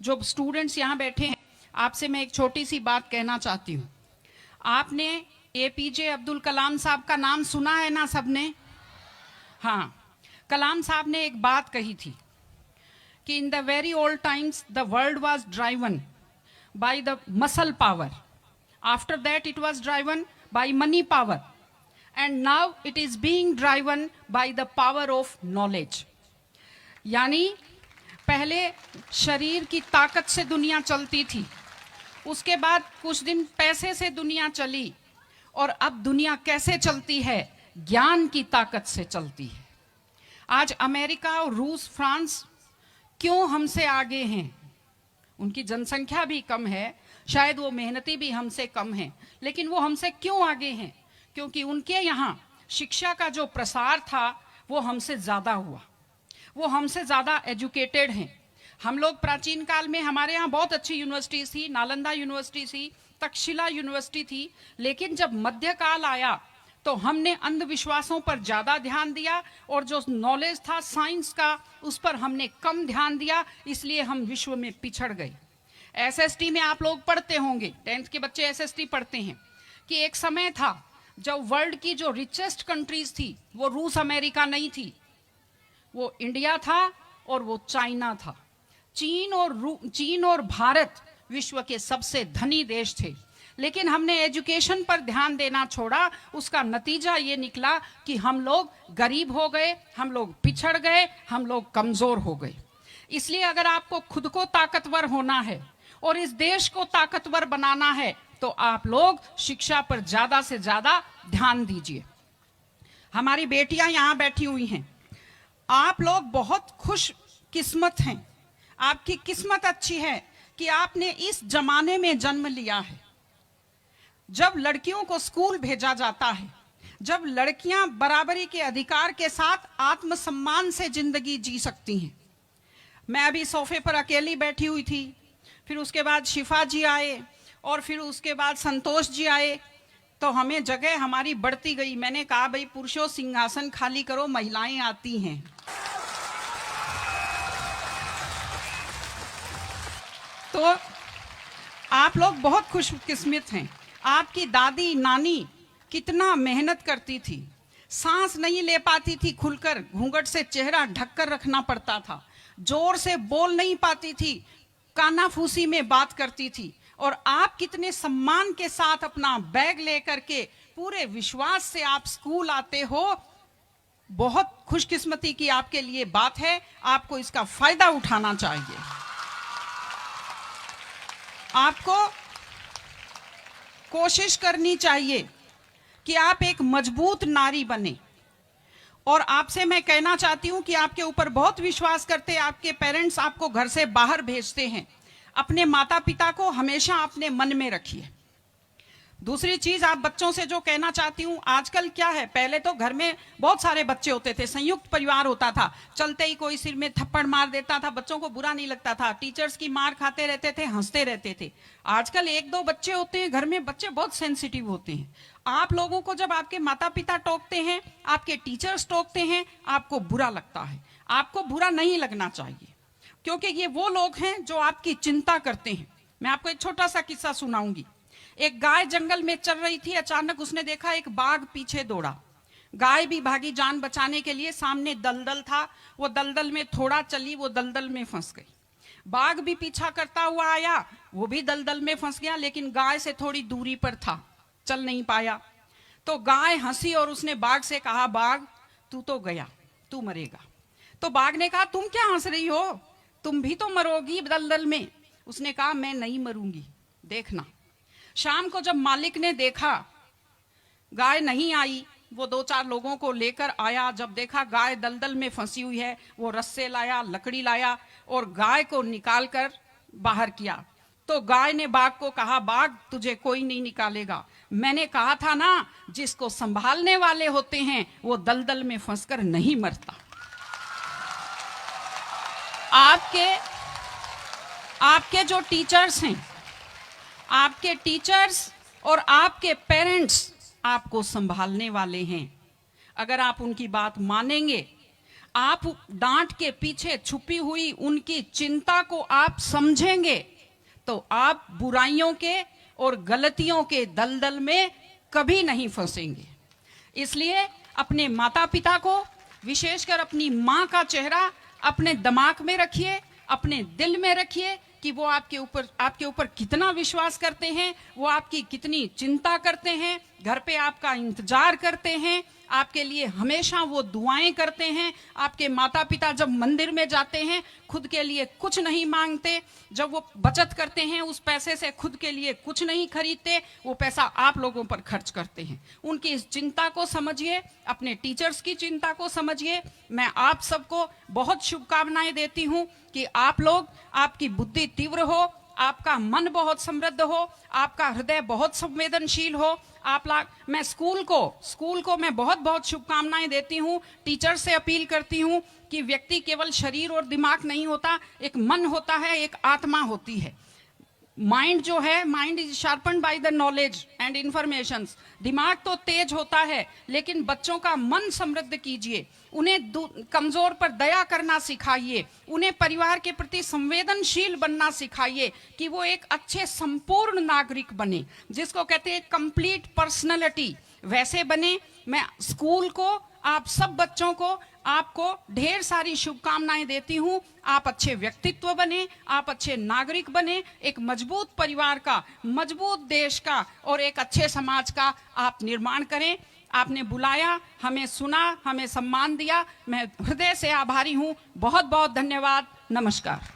जो स्टूडेंट्स यहाँ बैठे हैं, आपसे मैं एक छोटी सी बात कहना चाहती हूँ। आपने एपीजे अब्दुल कलाम साहब का नाम सुना है ना सबने? हाँ, कलाम साहब ने एक बात कही थी कि in the very old times the world was driven by the muscle power, after that it was driven by money power, and now it is being driven by the power of knowledge. यानी पहले शरीर की ताकत से दुनिया चलती थी, उसके बाद कुछ दिन पैसे से दुनिया चली, और अब दुनिया कैसे चलती है? ज्ञान की ताकत से चलती है। आज अमेरिका और रूस, फ्रांस क्यों हमसे आगे हैं? उनकी जनसंख्या भी कम है, शायद वो मेहनती भी हमसे कम हैं, लेकिन वो हमसे क्यों आगे हैं? क्योंकि उनके यहाँ शिक्षा का जो प्रसार था वो हमसे ज़्यादा हुआ, वो हमसे ज़्यादा एजुकेटेड हैं। हम लोग प्राचीन काल में हमारे यहाँ बहुत अच्छी यूनिवर्सिटीज़ थी, नालंदा यूनिवर्सिटी थी, तक्षशिला यूनिवर्सिटी थी, लेकिन जब मध्यकाल आया तो हमने अंधविश्वासों पर ज़्यादा ध्यान दिया, और जो नॉलेज था साइंस का उस पर हमने कम ध्यान दिया, इसलिए हम विश्व में पिछड़ गए। एसएसटी में आप लोग पढ़ते होंगे, 10th के बच्चे एसएसटी पढ़ते हैं, कि एक समय था जब वर्ल्ड की जो रिचेस्ट कंट्रीज थी वो रूस अमेरिका नहीं थी, वो इंडिया था और वो चाइना था। चीन और भारत विश्व के सबसे धनी देश थे, लेकिन हमने एजुकेशन पर ध्यान देना छोड़ा। उसका नतीजा ये निकला कि हम लोग गरीब हो गए, हम लोग पिछड़ गए, हम लोग कमजोर हो गए। इसलिए अगर आपको खुद को ताकतवर होना है और इस देश को ताकतवर बनाना है तो आप लोग शिक्षा पर ज्यादा से ज्यादा ध्यान दीजिए। हमारी बेटियां यहाँ बैठी हुई हैं, आप लोग बहुत खुश किस्मत हैं, आपकी किस्मत अच्छी है कि आपने इस जमाने में जन्म लिया है जब लड़कियों को स्कूल भेजा जाता है, जब लड़कियां बराबरी के अधिकार के साथ आत्मसम्मान से जिंदगी जी सकती हैं। मैं अभी सोफे पर अकेली बैठी हुई थी, फिर उसके बाद शिफा जी आए, और फिर उसके बाद संतोष जी आए, तो हमें जगह हमारी बढ़ती गई। मैंने कहा भाई पुरुषों सिंहासन खाली करो, महिलाएं आती हैं। तो आप लोग बहुत खुशकिस्मत हैं। आपकी दादी नानी कितना मेहनत करती थी, सांस नहीं ले पाती थी खुलकर, घूंघट से चेहरा ढककर रखना पड़ता था, जोर से बोल नहीं पाती थी, कानाफूसी में बात करती थी, और आप कितने सम्मान के साथ अपना बैग लेकर के पूरे विश्वास से आप स्कूल आते हो। बहुत खुशकिस्मती की आपके लिए बात है, आपको इसका फायदा उठाना चाहिए। आपको कोशिश करनी चाहिए कि आप एक मजबूत नारी बने, और आपसे मैं कहना चाहती हूं कि आपके ऊपर बहुत विश्वास करते हैं, आपके पेरेंट्स आपको घर से बाहर भेजते हैं, अपने माता पिता को हमेशा अपने मन में रखिए। दूसरी चीज आप बच्चों से जो कहना चाहती हूँ, आजकल क्या है, पहले तो घर में बहुत सारे बच्चे होते थे, संयुक्त परिवार होता था, चलते ही कोई सिर में थप्पड़ मार देता था, बच्चों को बुरा नहीं लगता था, टीचर्स की मार खाते रहते थे, हंसते रहते थे। आजकल 1-2 बच्चे होते हैं घर में, बच्चे बहुत सेंसिटिव होते हैं। आप लोगों को जब आपके माता पिता टोकते हैं, आपके टीचर्स टोकते हैं, आपको बुरा लगता है। आपको बुरा नहीं लगना चाहिए, क्योंकि ये वो लोग हैं जो आपकी चिंता करते हैं। मैं आपको एक छोटा सा किस्सा सुनाऊंगी। एक गाय जंगल में चल रही थी, अचानक उसने देखा एक बाघ पीछे दौड़ा। गाय भी भागी जान बचाने के लिए, सामने दलदल था, वो दलदल में थोड़ा चली, वो दलदल में फंस गई। बाघ भी पीछा करता हुआ आया, वो भी दलदल में फंस गया, लेकिन गाय से थोड़ी दूरी पर था, चल नहीं पाया। तो गाय हंसी और उसने बाघ से कहा, बाघ तू तो गया, तू मरेगा। तो बाघ ने कहा, तुम क्या हंस रही हो, तुम भी तो मरोगी दलदल में। उसने कहा, मैं नहीं मरूंगी, देखना। शाम को जब मालिक ने देखा गाय नहीं आई, वो 2-4 लोगों को लेकर आया। जब देखा गाय दलदल में फंसी हुई है, वो रस्से लाया, लकड़ी लाया, और गाय को निकालकर बाहर किया। तो गाय ने बाघ को कहा, बाघ तुझे कोई नहीं निकालेगा, मैंने कहा था ना, जिसको संभालने वाले होते हैं वो दलदल में फंसकर नहीं मरता। आपके जो टीचर्स हैं, आपके टीचर्स और आपके पेरेंट्स आपको संभालने वाले हैं। अगर आप उनकी बात मानेंगे, आप डांट के पीछे छुपी हुई उनकी चिंता को आप समझेंगे तो आप बुराइयों के और गलतियों के दलदल में कभी नहीं फंसेंगे। इसलिए अपने माता पिता को, विशेषकर अपनी माँ का चेहरा अपने दिमाग में रखिए, अपने दिल में रखिए कि वो आपके ऊपर कितना विश्वास करते हैं, वो आपकी कितनी चिंता करते हैं, घर पे आपका इंतजार करते हैं, आपके लिए हमेशा वो दुआएं करते हैं। आपके माता पिता जब मंदिर में जाते हैं खुद के लिए कुछ नहीं मांगते, जब वो बचत करते हैं उस पैसे से खुद के लिए कुछ नहीं खरीदते, वो पैसा आप लोगों पर खर्च करते हैं। उनकी इस चिंता को समझिए, अपने टीचर्स की चिंता को समझिए। मैं आप सबको बहुत शुभकामनाएं देती हूं कि आप लोग, आपकी बुद्धि तीव्र हो, आपका मन बहुत समृद्ध हो, आपका हृदय बहुत संवेदनशील हो। मैं स्कूल को मैं बहुत बहुत शुभकामनाएं देती हूँ। टीचर से अपील करती हूँ कि व्यक्ति केवल शरीर और दिमाग नहीं होता, एक मन होता है, एक आत्मा होती है। माइंड जो है, mind is sharpened by the knowledge and information. दिमाग तो तेज होता है, लेकिन बच्चों का मन समृद्ध कीजिए, उन्हें कमजोर पर दया करना सिखाइए, उन्हें परिवार के प्रति संवेदनशील बनना सिखाइए कि वो एक अच्छे संपूर्ण नागरिक बने, जिसको कहते हैं कंप्लीट पर्सनैलिटी, वैसे बने। मैं स्कूल को, आप सब बच्चों को, आपको ढेर सारी शुभकामनाएं देती हूं। आप अच्छे व्यक्तित्व बने, आप अच्छे नागरिक बने, एक मजबूत परिवार का, मजबूत देश का और एक अच्छे समाज का आप निर्माण करें। आपने बुलाया, हमें सुना, हमें सम्मान दिया, मैं हृदय से आभारी हूं। बहुत बहुत धन्यवाद। नमस्कार।